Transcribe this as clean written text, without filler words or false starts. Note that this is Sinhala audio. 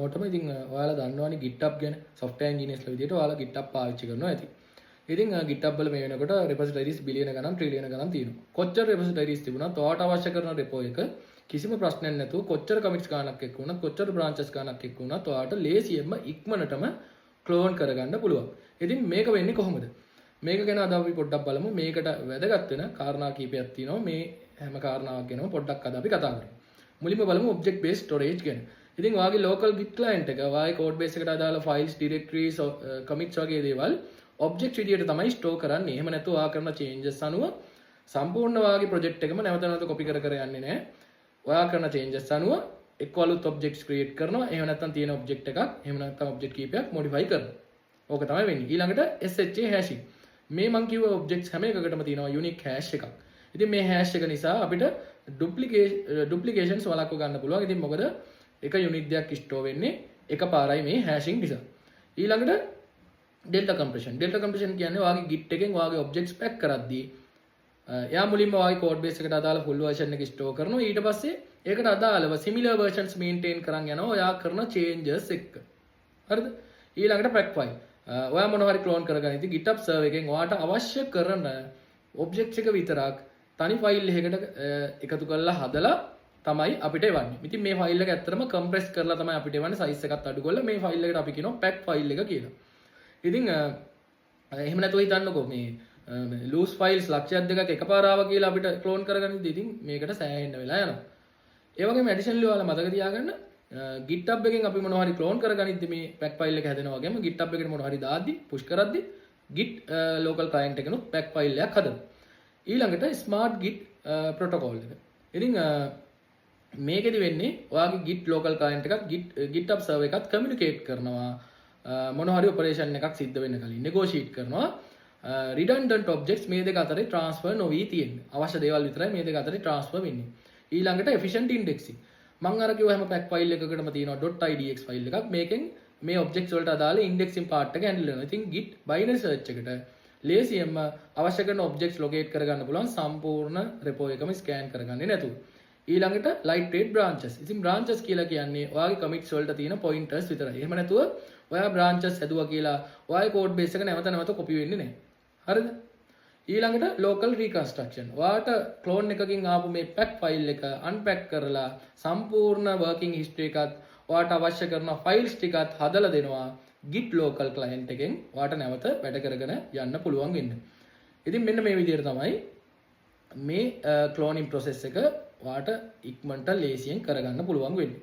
හැමෝටම ඉතින් ඔයාලා දන්නවනේ GitHub ගැන software engineersලා විදිහට ඔයාලා GitHub පාවිච්චි කරනවා ඇති. ඉතින් GitHub වල මේ වෙනකොට repositories බිලියන ගණන් ට්‍රිලියන ගණන් තියෙනවා. කොච්චර repositories තිබුණත් ඔයාට අවශ්‍ය කරන repo එක කිසිම ප්‍රශ්නයක් නැතුව කොච්චර commits ගානක් එක්ක වුණත් කොච්චර branches ගානක් එක්ක වුණත් ඔයාට ලේසියෙන්ම ඉක්මනටම clone කරගන්න පුළුවන්. ඉතින් මේක වෙන්නේ කොහොමද? මේක ගැන අද අපි පොඩ්ඩක් බලමු. මේකට වැදගත් වෙන කාරණා කීපයක් තියෙනවා. මේ හැම කාරණාවක් ගැනම පොඩ්ඩක් අද අපි කතා කරමු. මුලින්ම බලමු object based storage ගැන. ඉතින් ඔයාගේ local git client එක ඔයාගේ code base එකට අදාළ files directories commits වගේ දේවල් object විදියට තමයි store කරන්නේ. එහෙම නැත්නම් ඔයා කරන changes අනුව සම්පූර්ණ ඔයාගේ project එකම නැවත නැවත copy කර කර යන්නේ නැහැ. ඔයා කරන changes අනුව එක්ක අලුත් objects create කරනවා. එහෙම නැත්නම් තියෙන object එකක් එහෙම නැත්නම් object කීපයක් modify කරනවා. ඕක තමයි වෙන්නේ. ඊළඟට SHA hashing. මේ මං කිව්ව objects හැම එකකටම තියෙනවා unique hash එකක්. ඉතින් මේ hash එක නිසා අපිට duplications වළක්ව ගන්න පුළුවන්. ඉතින් මොකද එක unique දෙයක් store වෙන්නේ එකපාරයි මේ hashing නිසා. ඊළඟට delta compression. delta compression කියන්නේ ඔයාගේ git එකෙන් ඔයාගේ objects pack කරද්දී එයා මුලින්ම ඔයාගේ code base එකට අදාළ full version එක store කරනවා. ඊට පස්සේ ඒකට අදාළව similar versions maintain කරන් යනවා ඔයා කරන changes එක්ක. හරිද? ඊළඟට pack file. ඔයා මොනවා හරි clone කරගන්න ඉතින් GitHub server එකෙන් ඔයාට අවශ්‍ය කරන objects එක විතරක් තනි file එකකට එකතු කරලා හදලා තමයි අපිට එවන්නේ. ඉතින් මේ file එක ඇත්තටම compress කරලා තමයි අපිට එවන්නේ size එකත් අඩු කරලා මේ file එකට අපි කියනවා pack file එක කියලා. ඉතින් එහෙම නැතුව හිතන්නකෝ මේ loose files ලක්ෂයක් දෙකක් එකපාර ආවා කියලා අපිට clone කරගන්න ඉතින් මේකට සෑහෙන්න වෙලා යනවා. ඒ වගේම additionally ඔයාලා මතක තියාගන්න GitHub එකෙන් අපි මොනවා හරි clone කරගනිද්දි මේ pack file එක හැදෙනවා වගේම GitHub එකට මොනවා හරි දාද්දි push කරද්දි git local client එකනොත් pack file එකක් හදනවා. ඊළඟට smart git protocol එක. ඉතින් මේකෙදි වෙන්නේ ඔයාගේ git local client එකත් GitHub server එකත් communicate කරනවා මොනවා හරි operation එකක් සිද්ධ වෙන්න කලින් negotiate කරනවා redundant objects මේ දෙක අතරේ transfer නොවි තියෙන්නේ. අවශ්‍ය දේවල් විතරයි මේ දෙක අතරේ transfer වෙන්නේ. ඊළඟට efficient indexing. මම අර කිව්ව හැම pack file එකකටම තියෙනවා .idx file එකක්. මේකෙන් මේ objects වලට අදාළ indexing part එක handle වෙනවා. ඉතින් git binary search එකට ලේසියෙන්ම අවශ්‍ය කරන objects locate කරගන්න පුළුවන් සම්පූර්ණ repo එකම scan කරගන්නේ නැතුව. ඊළඟට lightweight branches. ඉතින් branches කියලා කියන්නේ ඔයාගේ commits වලට තියෙන pointers විතරයි. එහෙම නැතුව ඔයා branches හැදුවා කියලා ඔයාගේ code base එක නැවත නැවත copy වෙන්නේ නැහැ. හරිද? ඊළඟට local reconstruction. ඔයාට clone එකකින් ආපු මේ pack file එක unpack කරලා සම්පූර්ණ working history එකත් ඔයාට අවශ්‍ය කරන files ටිකත් හදලා දෙනවා git local client එකෙන් ඔයාට නැවත වැඩ කරගෙන යන්න පුළුවන් වෙන්නේ. ඉතින් මෙන්න මේ විදිහට තමයි මේ cloning process එක ඔයාට ඉක්මනට ලේසියෙන් කරගන්න පුළුවන් වෙන්නේ.